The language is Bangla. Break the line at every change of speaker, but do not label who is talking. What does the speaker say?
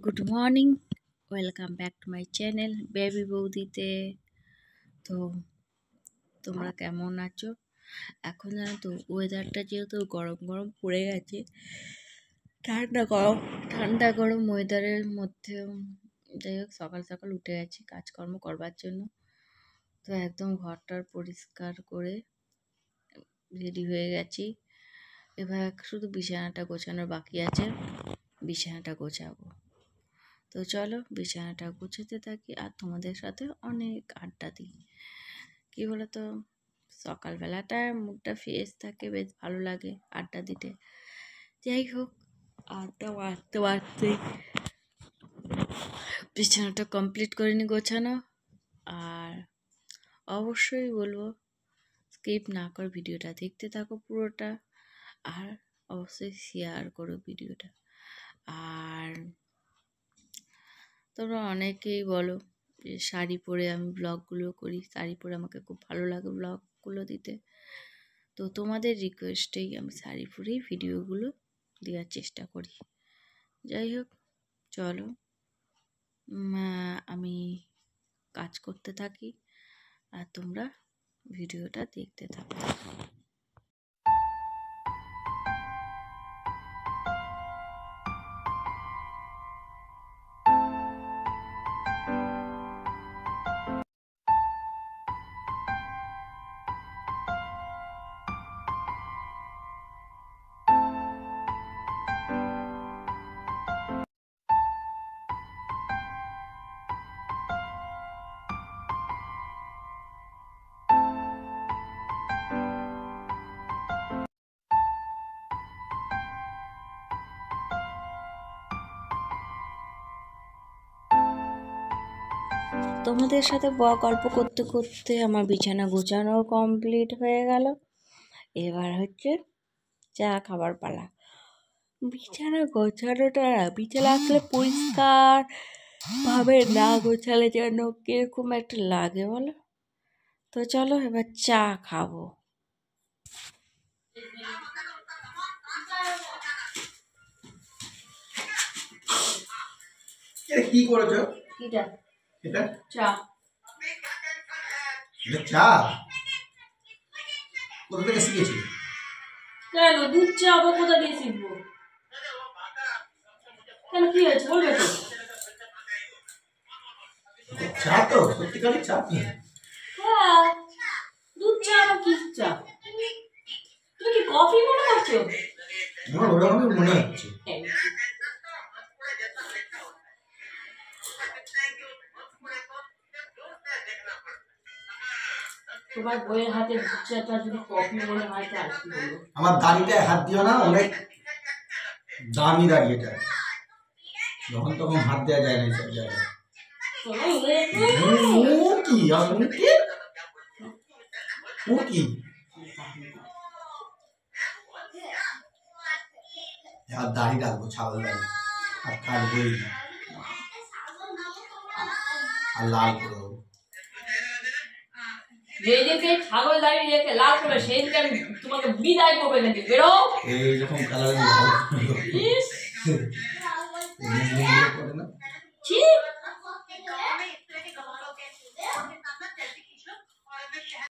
Good morning, welcome back to my channel baby বৌদিতে। তো তোমরা কেমন আছো? এখন জানো তো ওয়েদারটা যেহেতু গরম গরম পড়ে গেছে, ঠান্ডা গরম ওয়েদারের মধ্যে যাই হোক সকাল সকাল উঠে গেছি কাজকর্ম করবার জন্য। তো একদম ঘরটার পরিষ্কার করে রেডি হয়ে গেছি। এবার শুধু বিছানাটা গোছানোর বাকি আছে, বিছানাটা গোছাবো। তো চলো বিছানাটা গুছোতে থাকি আর তোমাদের সাথে অনেক আড্ডা দিই। কী বলো তো, সকালবেলাটা মুডটা ফ্রেশ থাকে, বেশ ভালো লাগে আড্ডা দিতে। যাই হোক, আড্ডা মারতে মারতে বিছানাটা কমপ্লিট করে নি গোছানো। আর অবশ্যই বলবো স্কিপ না করে ভিডিওটা দেখতে থাকো পুরোটা, আর অবশ্যই শেয়ার করো ভিডিওটা। আর তোমরা অনেকেই বলো যে শাড়ি পরে আমি ব্লগগুলো করি, শাড়ি পরে আমাকে খুব ভালো লাগে ব্লগগুলো দিতে। তো তোমাদের রিকোয়েস্টেই আমি শাড়ি পরেই ভিডিওগুলো দেওয়ার চেষ্টা করি। যাই হোক, চলো আমি কাজ করতে থাকি আর তোমরা ভিডিওটা দেখতে থাকো। তোমাদের সাথে গল্প করতে করতে আমার বিছানা গোছানো কমপ্লিট হয়ে গেল। এবার হচ্ছে চা খাবার পালা। বিছানা গোছানোটা বিছানা আসলে পরিষ্কার ভাবে না গোছালে যেন কিরকম একটা লাগে বলো। তো চলো এবার চা খাবো।
কি করেছো?
এটা
এটা
চা।
এটা চা কোথা থেকে শিখেছি?
কেন দুধ চা আবার কোথা দিয়ে শিখবো? কেন কি হয়েছে বলবে তো?
চা তো সত্যিকারের চা কি?
হ্যাঁ, দুধ চা আবার কি চা? তুমি কি কফি মনে করছো?
আমার ওরকমই মনে হচ্ছে।
তোমার বইয়ের হাতে দুধ চাটা যদি কফি মনে হয় তো আর কি বলবো।
আমার দাড়িটায় হাত দিও না, অনেক দামি দাড়ি এটা, যখন তখন হাত দেওয়া যায় না এইসব জায়গায়। আর দাড়ি রাখবো, ছাগল দাড়ি, আর কাটবই না, আর লাল করে দেবো।
যেদিনকে ছাগল দাড়ি রেখে লাল করে সেদিনকে আমি তোমাকে বিদায় করবে নাকি, বেরো।
এইরকম কালার ভালো করে না।